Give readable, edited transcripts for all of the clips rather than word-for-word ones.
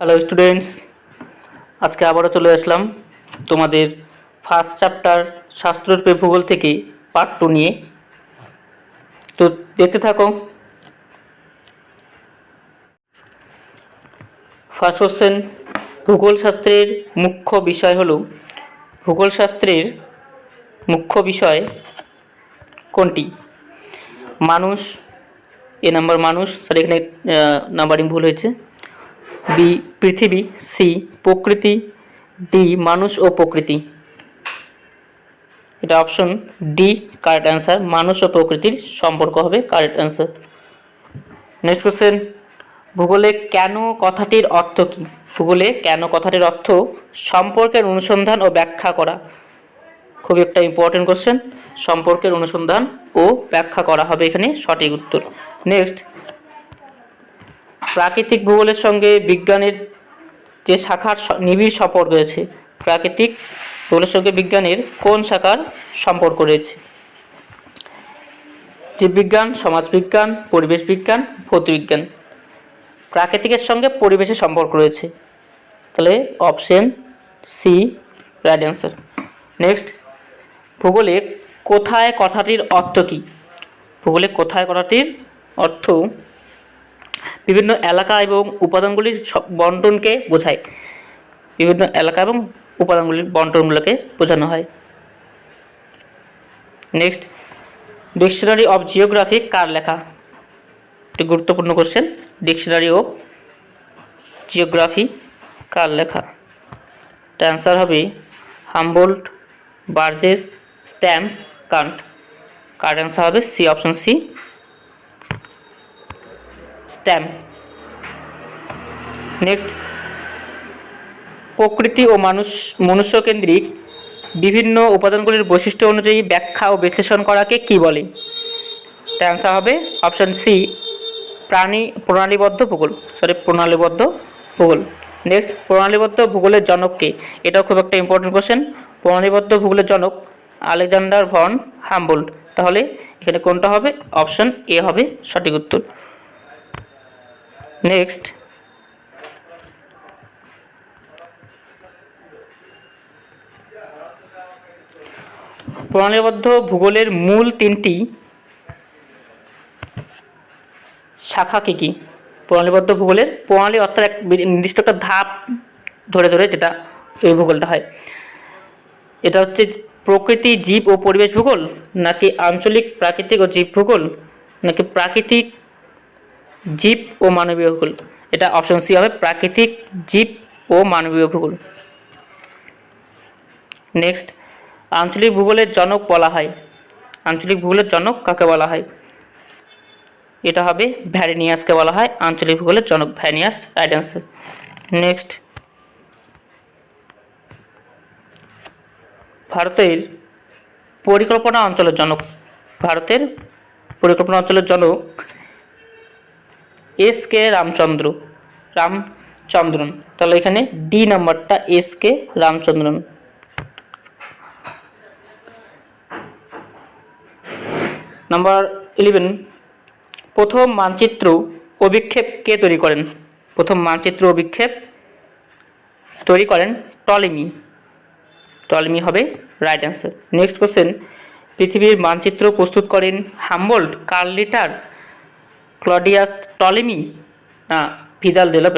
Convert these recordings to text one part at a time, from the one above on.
Hello students, আজকে আবারও চলে আসলাম তোমাদের ফার্স্ট চ্যাপ্টার শাস্ত্ররূপে ভূগোল থেকে পার্ট 2 নিয়ে। তো দেখতে থাকো। ফার্স্ট কোশ্চেন, ভূগোল শাস্ত্রের মুখ্য বিষয় হলো, ভূগোল শাস্ত্রের মুখ্য বিষয় কোনটি? মানুষ, এ নাম্বার মানুষ, সরি এখানে নাম্বারিং ভুল হয়েছে। বি পৃথিবী, সি প্রকৃতি, ডি মানুষ ও প্রকৃতি। এটা অপশন ডি কারেক্ট অ্যান্সার, মানুষ ও প্রকৃতির সম্পর্ক হবে কারেক্ট অ্যান্সার। নেক্সট কোশ্চেন, ভূগোলে কেন কথাটির অর্থ কী? ভূগোলে কেন কথাটির অর্থ সম্পর্কের অনুসন্ধান ও ব্যাখ্যা করা। খুবই একটা ইম্পর্টেন্ট কোশ্চেন, সম্পর্কের অনুসন্ধান ও ব্যাখ্যা করা হবে এখানে সঠিক উত্তর। নেক্সট, প্রাকৃতিক ভূগোলের সঙ্গে বিজ্ঞানের যে শাখার নিবিড় সম্পর্ক রয়েছে, প্রাকৃতিক ভূগোলের সঙ্গে বিজ্ঞানের কোন শাখার সম্পর্ক রয়েছে? জীববিজ্ঞান, সমাজবিজ্ঞান, পরিবেশ বিজ্ঞান, ভৌতবিজ্ঞান। প্রাকৃতিকের সঙ্গে পরিবেশের সম্পর্ক রয়েছে, তাহলে option C right answer. Next, ভূগোলে কোথায় কথাটির অর্থ কী? ভূগোলে কোথায় কথাটির অর্থ বিভিন্ন এলাকা এবং উপাদানগুলির বন্টনকে বোঝায়। বিভিন্ন এলাকা এবং উপাদানগুলির বন্টনগুলোকে বোঝানো হয়। নেক্সট, ডিকশনারি অফ জিওগ্রাফি কার লেখা? একটি গুরুত্বপূর্ণ কোশ্চেন, ডিকশনারি অফ জিওগ্রাফি কার লেখা? অ্যান্সার হবে হামবোল্ট, বার্জেস, স্ট্যাম্প, কান্ট। কার অ্যান্সার হবে C, option C Stamp. Next, প্রকৃতি ও মনুষ্যকেন্দ্রিক বিভিন্ন উপাদানগুলির বৈশিষ্ট্য অনুযায়ী ব্যাখ্যা ও বিশ্লেষণ করাকে কি বলে? অ্যান্সার হবে অপশন সি প্রণালীবদ্ধ ভূগোল। নেক্সট, প্রণালীবদ্ধ ভূগোলের জনককে? এটাও খুব একটা ইম্পর্টেন্ট কোশ্চেন। প্রণালীবদ্ধ ভূগোলের জনক আলেকজান্ডার ভন হামবোল্ট। তাহলে এখানে কোনটা হবে? অপশন এ হবে সঠিক উত্তর। নেক্সট, প্রণালীবদ্ধ ভূগোলের মূল তিনটি শাখা কী কী? প্রণালীবদ্ধ ভূগোলের প্রণালী অর্থাৎ এক নির্দিষ্ট একটা ধাপ ধরে ধরে যেটা এই ভূগোলটা হয়, এটা হচ্ছে প্রকৃতি, জীব ও পরিবেশ ভূগোল, নাকি আঞ্চলিক প্রাকৃতিক ও জীব ভূগোল, নাকি প্রাকৃতিক, জীব ও মানবীয় ভূগোল? এটা অপশন সি হবে প্রাকৃতিক, জীব ও মানবীয় ভূগোল। নেক্সট, আঞ্চলিক ভূগোলের জনক বলা হয়, আঞ্চলিক ভূগোলের জনক কাকে বলা হয়? এটা হবে ভ্যারিনিয়াসকে বলা হয় আঞ্চলিক ভূগোলের জনক, ভ্যারিনিয়াস রাইট অ্যান্সার। নেক্সট, ভারতের পরিকল্পনা অঞ্চলের জনক, ভারতের পরিকল্পনা অঞ্চলের জনক এস কে রামচন্দ্রন। তাহলে এখানে ডি নাম্বারটা এস কে রামচন্দ্রন। নাম্বার 11, প্রথম মানচিত্র অভিক্ষেপ কে তৈরি করেন? প্রথম মানচিত্র অভিক্ষেপ তৈরি করেন টলেমি হবে রাইট অ্যান্সার। নেক্সট কোশ্চেন, পৃথিবীর মানচিত্র প্রস্তুত করেন Humboldt, Carl Ritter, Claudius Ptolemy না ভিদাল দে লা?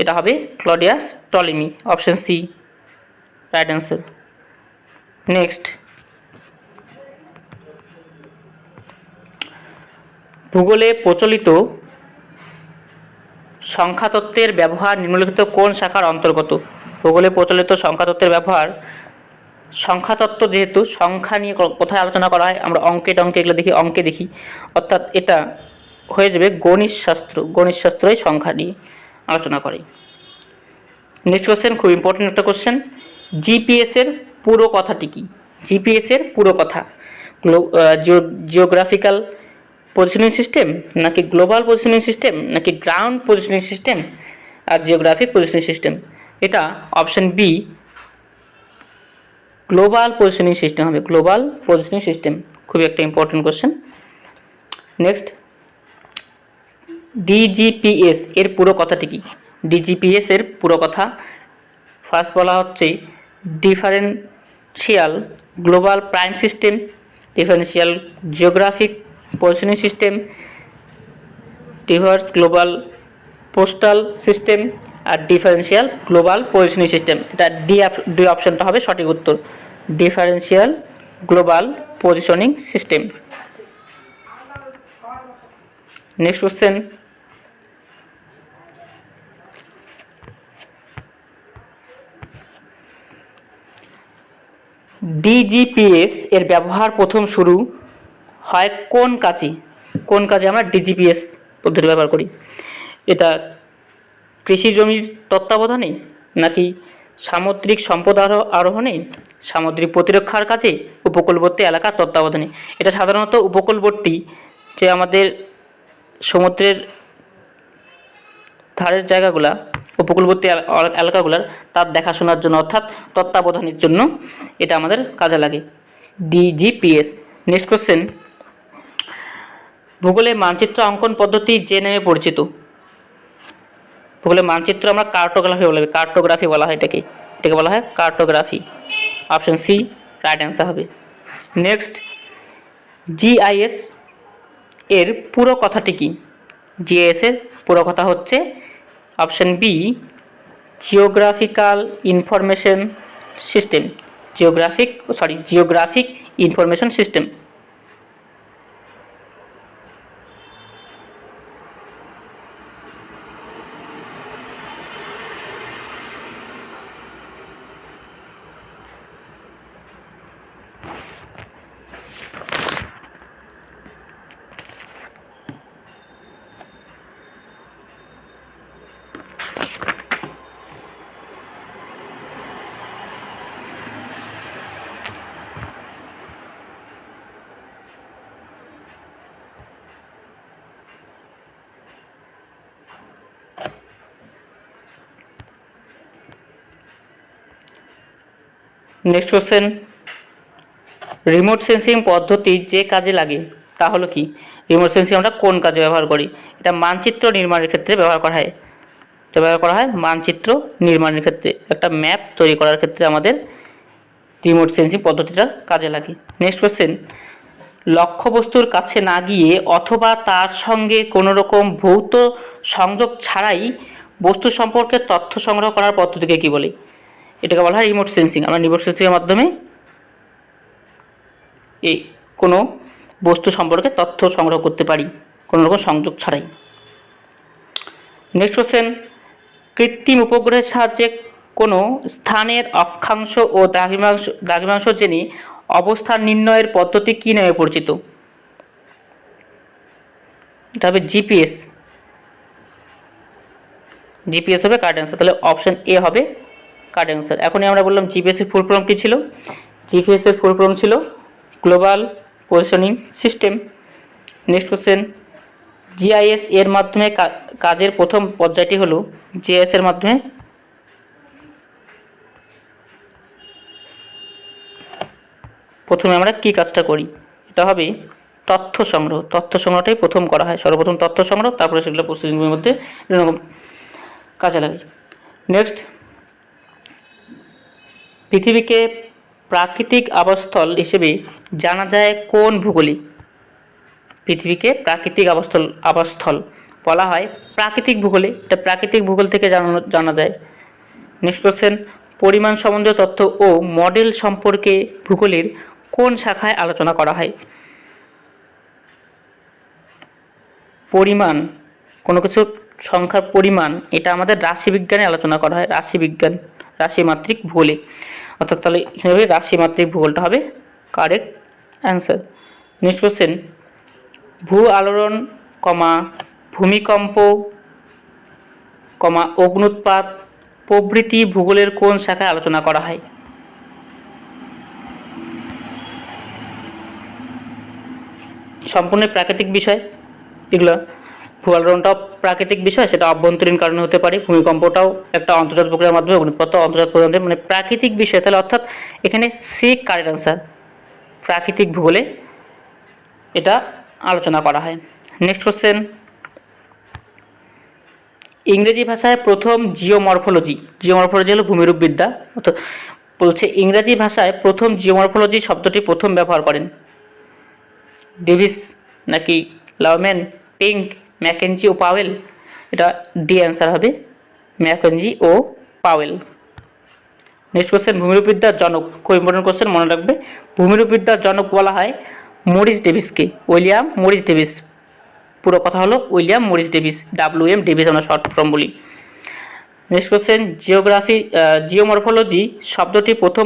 এটা হবে Claudius Ptolemy, option C right answer. Next, ভূগোলে প্রচলিত সংখ্যাতত্ত্বের ব্যবহার নিম্নলিখিত কোন শাখার অন্তর্গত? ভূগোলে প্রচলিত সংখ্যাতত্ত্বের ব্যবহার, সংখ্যাতত্ত্ব যেহেতু সংখ্যা নিয়ে কোথায় আলোচনা করা হয়, আমরা অঙ্কে এগুলো দেখি, অর্থাৎ এটা হয়ে যাবে গণিত শাস্ত্রই সংখ্যা নিয়ে আলোচনা করে। নেক্সট কোশ্চেন, খুব ইম্পর্টেন্ট একটা কোশ্চেন, জিপিএসের পুরো কথাটি কি? জিপিএসের পুরো কথা জিওগ্রাফিক্যাল পজিশনিং সিস্টেম, নাকি গ্লোবাল পজিশনিং সিস্টেম, নাকি গ্রাউন্ড পজিশনিং সিস্টেম আর জিওগ্রাফিক পজিশনিং সিস্টেম? এটা option B global positioning system হবে, গ্লোবাল পজিশনিং সিস্টেম। খুবই একটা ইম্পর্টেন্ট কোশ্চেন। নেক্সট, ডিজিপিএস এর পুরো কথাটি কি? ডিজিপিএস এর পুরো কথা। ফার্স্ট বলা হচ্ছে differential global prime system, differential geographic positioning system, diverse global postal system আর ডিফারেন্সিয়াল গ্লোবাল পজিশনিং সিস্টেম। এটা ডি অপশনটা হবে সঠিক উত্তর, differential global positioning system. Next question, DGPS এর ব্যবহার প্রথম শুরু হয় কোন কাজে? কোন কাজে আমরা ডিজিপিএস পদ্ধতি ব্যবহার করি? এটা কৃষি জমির তত্ত্বাবধানে, নাকি সামুদ্রিক সম্পদ আরোহণে, সামুদ্রিক প্রতিরক্ষার কাজে, উপকূলবর্তী এলাকার তত্ত্বাবধানে? এটা সাধারণত উপকূলবর্তী যে আমাদের সমুদ্রের ধারের জায়গাগুলা, উপকূলবর্তী এলাকাগুলার তার দেখাশোনার জন্য অর্থাৎ তত্ত্বাবধানের জন্য এটা আমাদের কাজে লাগে, ডিজিপিএস। নেক্সট কোশ্চেন, ভূগোলে মানচিত্র অঙ্কন পদ্ধতি যে নামে পরিচিত? ভূগোলে মানচিত্র আমরা কার্টোগ্রাফি বলা হয় এটাকে বলা হয় cartography. Option C right answer হবে। নেক্সট, জিআইএস এর পুরো কথাটি কি? জিআইএস এর পুরো কথা হচ্ছে option B geographic information system. Next question, remote sensing পদ্ধতি যে কাজে লাগে তা হলো কি? রিমোট সেন্সিং আমরা কোন কাজে ব্যবহার করি? এটা মানচিত্র নির্মাণের ক্ষেত্রে ব্যবহার করা হয়। মানচিত্র নির্মাণের ক্ষেত্রে, একটা ম্যাপ তৈরি করার ক্ষেত্রে আমাদের রিমোট সেন্সিং পদ্ধতিটা কাজে লাগে। নেক্সট কোশ্চেন, লক্ষ্যবস্তুর কাছে না গিয়ে অথবা তার সঙ্গে কোনো রকম ভৌত সংযোগ ছাড়াই বস্তু সম্পর্কে তথ্য সংগ্রহ করার পদ্ধতিকে কী বলে? এটাকে বলা হয় রিমোট সেন্সিং। আমরা রিমোট সেন্সিংয়ের মাধ্যমে এই কোনো বস্তু সম্পর্কে তথ্য সংগ্রহ করতে পারি কোনো রকম সংযোগ ছাড়াই। নেক্সট কোশ্চেন, কৃত্রিম উপগ্রহের সাহায্যে কোনো স্থানের অক্ষাংশ ও দ্রাঘিমাংশ জেনে অবস্থান নির্ণয়ের পদ্ধতি কী নামে পরিচিত? এটা হবে জিপিএস। জিপিএস হবে কারেক্ট অ্যান্সার। তাহলে অপশন এ হবে কারেক্ট অ্যান্সার। এখনই আমরা বললাম জিপিএস এর ফুল ফর্ম কী ছিল? জিপিএস এর ফুল ফর্ম ছিল global positioning system. Next question, GIS এর মাধ্যমে কাজের প্রথম পর্যায়টি হলো, জিআইএস এর মাধ্যমে প্রথমে আমরা কি কাজটা করি? এটা হবে তথ্য সংগ্রহ। তথ্য সংগ্রহটাই প্রথম করা হয়, সর্বপ্রথম তথ্য সংগ্রহ, তারপরে সেগুলো প্রসেসিংয়ের মধ্যে এরকম কাজে লাগে। নেক্সট, পৃথিবীকে প্রাকৃতিক আবাসস্থল হিসেবে জানা যায় কোন ভূগোলে? পৃথিবীকে প্রাকৃতিক আবাসস্থল বলা হয় প্রাকৃতিক ভূগোলে। এটা প্রাকৃতিক ভূগোল থেকে জানা যায়। নেক্সট কোশ্চেন, পরিমাণ সম্বন্ধীয় তথ্য ও মডেল সম্পর্কে ভূগোলের কোন শাখায় আলোচনা করা হয়? পরিমাণ, কোনো কিছু সংখ্যার পরিমাণ, এটা আমাদের রাশিবিজ্ঞানে আলোচনা করা হয়, রাশিমাত্রিক ভূগোলে। অর্থাৎ তাহলে এখানে রাশিমাত্রিক ভূগোলটা হবে কারেক্ট অ্যান্সার। নেক্সট কোশ্চেন, ভূ আলোড়ন, ভূমিকম্প, অগ্ন্যুৎপাত প্রভৃতি ভূগোলের কোন শাখায় আলোচনা করা হয়? সম্পূর্ণ প্রাকৃতিক বিষয় এগুলো। ভূ আলোড়নটাও প্রাকৃতিক বিষয়, সেটা অভ্যন্তরীণ কারণে হতে পারে। ভূমিকম্পটাও একটা অন্তর্জাত প্রক্রিয়ার মাধ্যমে, অগ্ন্যুৎপাত অন্তর্জাত প্রক্রিয়া, মানে প্রাকৃতিক বিষয়। তাহলে অর্থাৎ এখানে সি কারেক্ট অ্যান্সার, প্রাকৃতিক ভূগোলে এটা আলোচনা করা হয়। নেক্সট কোশ্চেন, ইংরেজি ভাষায় প্রথম জিওমরফোলজি হলো ভূমিরূপবিদ্যা। অর্থাৎ বলছে ইংরেজি ভাষায় প্রথম জিওমরফোলজি শব্দটি প্রথম ব্যবহার করেন ডেভিস নাকি লাউম্যান, পিঙ্ক, ম্যাকেঞ্জি ও পাওয়েল? এটা ডি অ্যান্সার হবে, ম্যাকেঞ্জি ও পাওয়েল। নেক্সট কোশ্চেন, ভূমিরূপবিদ্যার জনক, খুব ইম্পর্টেন্ট কোশ্চেন, মনে রাখবে। ভূমিরূপবিদ্যার জনক বলা হয় মরিস ডেভিসকে, উইলিয়াম মরিস ডেভিস। পুরো কথা হলো William Morris Davis, WM Davis আমরা শর্ট ফর্ম বলি। নেক্সট কোশ্চেন, জিওমরফোলজি শব্দটি প্রথম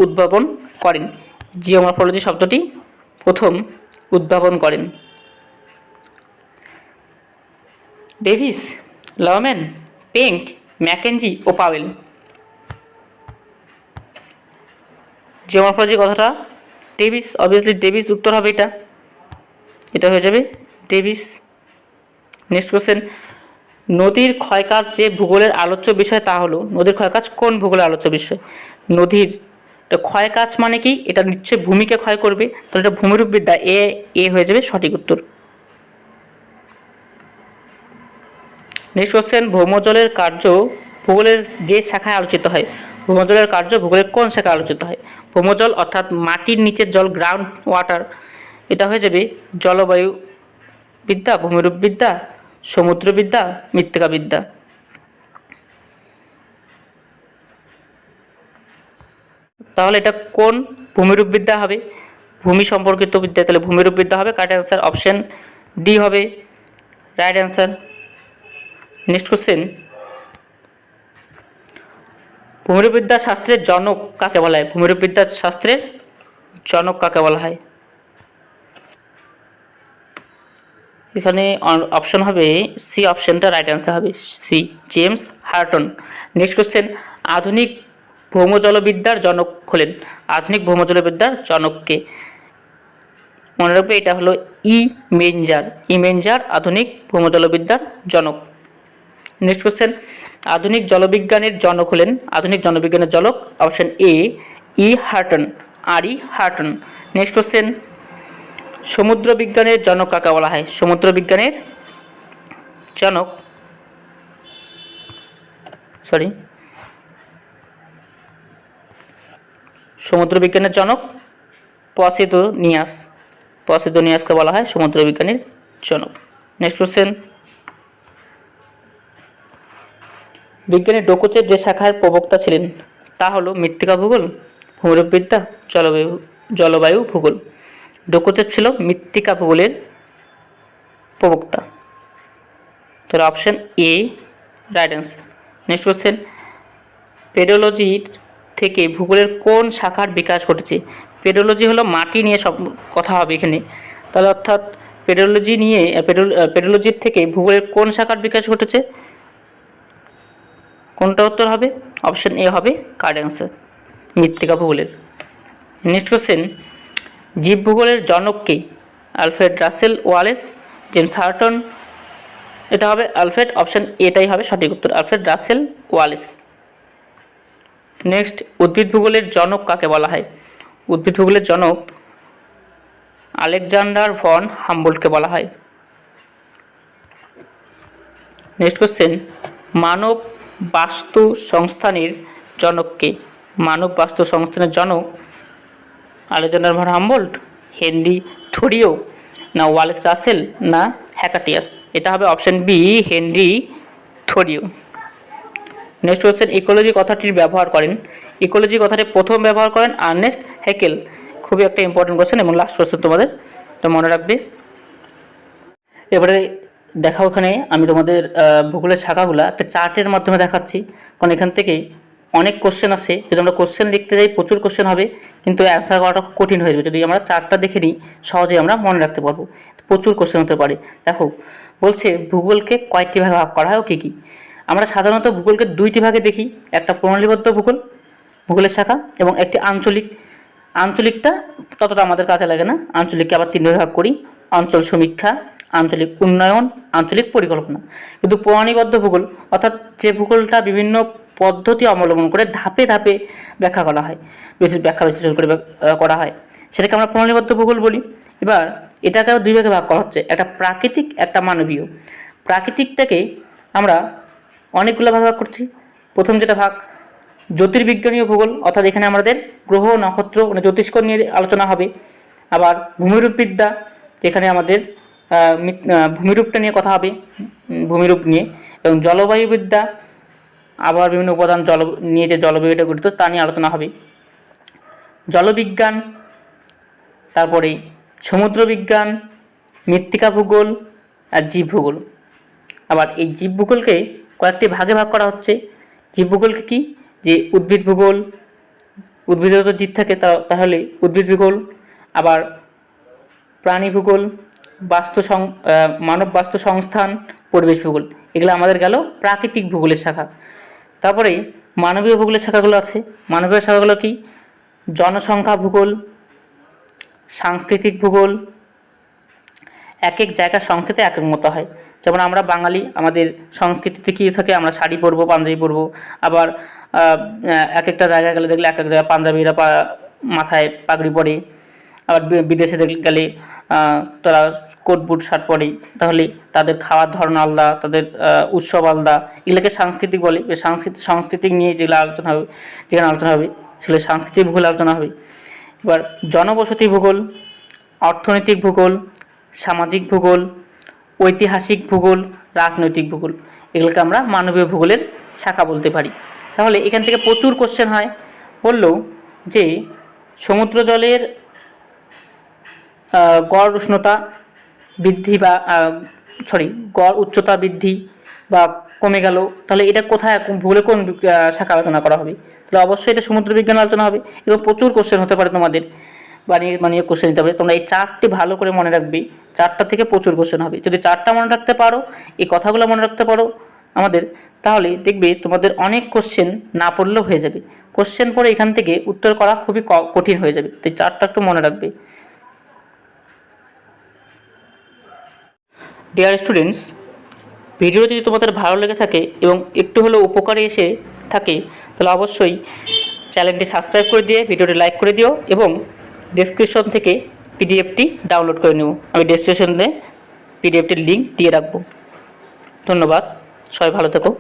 উদ্ভাবন করেন। জিওমরফোলজি শব্দটি প্রথম উদ্ভাবন করেন ডেভিস, লাউম্যান, পিঙ্ক, ম্যাকেঞ্জি ও পাওয়েল। জিওমরফোলজি কথাটা ডেভিস, অবভিয়াসলি ডেভিস উত্তর হবে, এটা হয়ে যাবে ডেভিস। নেক্সট কোশ্চেন, নদীর ক্ষয়কাজ যে ভূগোলের আলোচ্য বিষয় তা হলো, নদীর ক্ষয়কাজ কোন ভূগোলের আলোচ্য বিষয়? নদীর ক্ষয়কাজ মানে কি? এটা নিশ্চয়ই ভূমিকে ক্ষয় করবে, তাহলে এটা ভূমিরূপবিদ্যা, এ হয়ে যাবে সঠিক উত্তর। নেক্সট কোশ্চেন, ভৌমজলের কার্য ভূগোলের যে শাখায় আলোচিত হয়। ভৌমজলের কার্য ভূগোলের কোন শাখায় আলোচিত হয়? ভৌমজল অর্থাৎ মাটির নিচের জল, গ্রাউন্ড ওয়াটার, এটা হয়ে যাবে জলবায়ু বিদ্যা, ভূমিরূপবিদ্যা, সমুদ্রবিদ্যা, মৃত্তিকাবিদ্যা। তাহলে এটা কোন ভূমিরূপবিদ্যা হবে? ভূমি সম্পর্কিত বিদ্যা, তাহলে ভূমিরূপবিদ্যা হবে। কারেক্ট অ্যান্সার অপশন ডি হবে রাইট অ্যান্সার। নেক্সট কোশ্চেন, ভূমিরূপবিদ্যা শাস্ত্রের জনক কাকে বলা হয়? ভূমিরূপবিদ্যা শাস্ত্রের জনক কাকে বলা হয়? এখানে অপশন হবে সি, অপশনটা রাইট অ্যান্সার হবে C, James Horton. Next question, আধুনিক ভৌমজলবিদ্যার জনক হলেন। আধুনিক ভৌমজলবিদ্যার জনককে মনে রাখবে, এটা হলো ইমেঞ্জার আধুনিক ভৌমজলবিদ্যার জনক। নেক্সট কোশ্চেন, আধুনিক জলবিজ্ঞানের জনক হলেন। আধুনিক জলবিজ্ঞানের জনক option A, Horton, Horton. Next question, সমুদ্র বিজ্ঞানের জনক কাকে বলা হয়? সমুদ্র বিজ্ঞানের জনক সমুদ্র বিজ্ঞানের জনক পসিদোনিয়াসকে বলা হয় সমুদ্র বিজ্ঞানের জনক। নেক্সট কোশ্চেন, বিজ্ঞানী ডোকোচের যে শাখার প্রবক্তা ছিলেন তা হলো মৃত্তিকা ভূগোল, ভূমিরূপবিদ্যা, জলবায়ু ভূগোল। ডোকোচের ছিল মৃত্তিকা ভূগোলের প্রবক্তা, তাহলে option A right answer. Next question, পেডোলজির থেকে ভূগোলের কোন শাখার বিকাশ ঘটেছে? পেডোলজি হলো মাটি নিয়ে সব কথা হবে এখানে, তাহলে অর্থাৎ পেডোলজির থেকে ভূগোলের কোন শাখার বিকাশ ঘটেছে? কোনটা উত্তর হবে? অপশন এ হবে কারেক্ট অ্যান্সার, মৃত্তিকা ভূগোলের। নেক্সট কোশ্চেন, জীব ভূগোলের জনককে? Alfred Russel Wallace, James Horton, এটা হবে আলফ্রেড, অপশন এটাই হবে সঠিক উত্তর, আলফ্রেড রাসেল ওয়ালেস। নেক্সট, উদ্ভিদ ভূগোলের জনক কাকে বলা হয়? উদ্ভিদ ভূগোলের জনক আলেকজান্ডার ভন হাম্বোল্টকে বলা হয়। নেক্সট কোশ্চেন, মানব বাস্তু সংস্থানের জনককে? মানব বাস্তু সংস্থানের জনক Alexander von Humboldt, Henry Thoreau, না ওয়ালেস রাসেল, না হ্যাকাটিয়াস? এটা হবে option B, Henry Thoreau. Next question, ecology কথাটির ব্যবহার করেন। ইকোলজি কথাটি প্রথম ব্যবহার করেন আর্নেস্ট হ্যাকেল। খুবই একটা ইম্পর্টেন্ট কোশ্চেন এবং লাস্ট কোশ্চেন তোমাদের, তো মনে রাখবে। এবারে দেখা, ওখানে আমি তোমাদের ভূগোলের শাখাগুলো একটা চার্টের মাধ্যমে দেখাচ্ছি, কারণ এখান থেকে অনেক কোশ্চেন আসে। যদি আমরা কোশ্চেন লিখতে যাই প্রচুর কোশ্চেন হবে, কিন্তু অ্যান্সার করাটা কঠিন হয়ে যাবে। যদি আমরা চার্টটা দেখে নিই সহজেই আমরা মনে রাখতে পারবো, প্রচুর কোশ্চেন হতে পারে। দেখো বলছে ভূগোলকে কয়েকটি ভাগে ভাগ করা হয়, ও কী কী? আমরা সাধারণত ভূগোলকে দুইটি ভাগে দেখি, একটা প্রণালীবদ্ধ ভূগোলের শাখা এবং একটি আঞ্চলিক। আঞ্চলিকটা ততটা আমাদের কাছে লাগে না, আঞ্চলিককে আবার তিন ভাগ করি, অঞ্চল সমীক্ষা, আঞ্চলিক উন্নয়ন, আঞ্চলিক পরিকল্পনা। কিন্তু প্রণালীবদ্ধ ভূগোল অর্থাৎ যে ভূগোলটা বিভিন্ন পদ্ধতি অবলম্বন করে ধাপে ধাপে ব্যাখ্যা করা হয়, ব্যাখ্যা বিশ্লেষণ করে করা হয়, সেটাকে আমরা প্রণালীবদ্ধ ভূগোল বলি। এবার এটাকে দুই ভাগে ভাগ করা হচ্ছে, একটা প্রাকৃতিক, একটা মানবীয়। প্রাকৃতিকটাকে আমরা অনেকগুলো ভাগ করছি। প্রথম যেটা ভাগ জ্যোতির্বিজ্ঞানীয় ভূগোল, অর্থাৎ এখানে আমাদের গ্রহ নক্ষত্র মানে জ্যোতিষ্ক নিয়ে আলোচনা হবে। আবার ভূমিরূপবিদ্যা, যেখানে আমাদের ভূমিরূপটা নিয়ে কথা হবে, ভূমিরূপ নিয়ে। এবং জলবায়ুবিদ্যা, আবার বিভিন্ন উপাদান জল নিয়ে যে জলবায়ুটা গঠিত তা নিয়ে আলোচনা হবে। জলবিজ্ঞান, তারপরে সমুদ্রবিজ্ঞান, মৃত্তিকা ভূগোল আর জীবভূগোল। আবার এই জীবভূগোলকে কয়েকটি ভাগে ভাগ করা হচ্ছে। জীবভূগোলকে কি, যে উদ্ভিদ ভূগোল, উদ্ভিদের তো জীব থাকে তাহলে উদ্ভিদ ভূগোল, আবার প্রাণী ভূগোল, মানব বাস্তু সংস্থান, পরিবেশ ভূগোল, এগুলো আমাদের গেল প্রাকৃতিক ভূগোলের শাখা। তারপরে মানবীয় ভূগোলের শাখাগুলো আছে। মানবীয় শাখাগুলো কি, জনসংখ্যা ভূগোল, সাংস্কৃতিক ভূগোল, এক এক জায়গার সংস্কৃতি এক এক মতো হয়। যেমন আমরা বাঙালি, আমাদের সংস্কৃতিতে কী থাকে, আমরা শাড়ি পরবো, পাঞ্জাবি পরবো। আবার এক একটা জায়গায় গেলে দেখলে এক এক জায়গায় পাঞ্জাবিরা মাথায় পাগড়ি পরে। আবার বিদেশে গেলে তারা কোট বুট শার্ট পরে। তাহলে তাদের খাওয়ার ধরন আলাদা, তাদের উৎসব আলাদা, এগুলোকে সাংস্কৃতিক বলে। সাংস্কৃতিক নিয়ে যেগুলো আলোচনা হবে, যেখানে আলোচনা হবে সেগুলো সাংস্কৃতিক ভূগোল আলোচনা হবে। এবার জনবসতি ভূগোল, অর্থনৈতিক ভূগোল, সামাজিক ভূগোল, ঐতিহাসিক ভূগোল, রাজনৈতিক ভূগোল, এগুলোকে আমরা মানবীয় ভূগোলের শাখা বলতে পারি। তাহলে এখান থেকে প্রচুর কোশ্চেন হয়। বললো যে সমুদ্র জলের গড় উষ্ণতা বৃদ্ধি বা গড় উচ্চতা বৃদ্ধি বা কমে গেল, তাহলে এটা কোথায় ভূগোলে কোন শাখা আলোচনা করা হবে? তাহলে অবশ্যই এটা সমুদ্র বিজ্ঞান আলোচনা হবে। এবং প্রচুর কোশ্চেন হতে পারে তোমাদের, বানিয়ে কোশ্চেন দিতে পারে। তোমরা এই চারটি ভালো করে মনে রাখবে, চারটা থেকে প্রচুর কোশ্চেন হবে। যদি চারটা মনে রাখতে পারো, এই কথাগুলো মনে রাখতে পারো আমাদের, তাহলে দেখবে তোমাদের অনেক কোশ্চেন না পড়লেও হয়ে যাবে। কোশ্চেন পড়ে এখান থেকে উত্তর করা খুবই কঠিন হয়ে যাবে। তো এই চারটা একটু মনে রাখবে। ডিয়ার স্টুডেন্টস, ভিডিও যদি তোমাদের ভালো লেগে থাকে এবং একটু হলেও উপকারে এসে থাকে, তাহলে অবশ্যই চ্যানেলটি সাবস্ক্রাইব করে দিয়ে ভিডিওটি লাইক করে দিও এবং ডেসক্রিপশন থেকে পিডিএফটি ডাউনলোড করে নিও। আমি ডেসক্রিপশনে পিডিএফটির লিঙ্ক দিয়ে রাখবো। ধন্যবাদ, সবাই ভালো থেকো।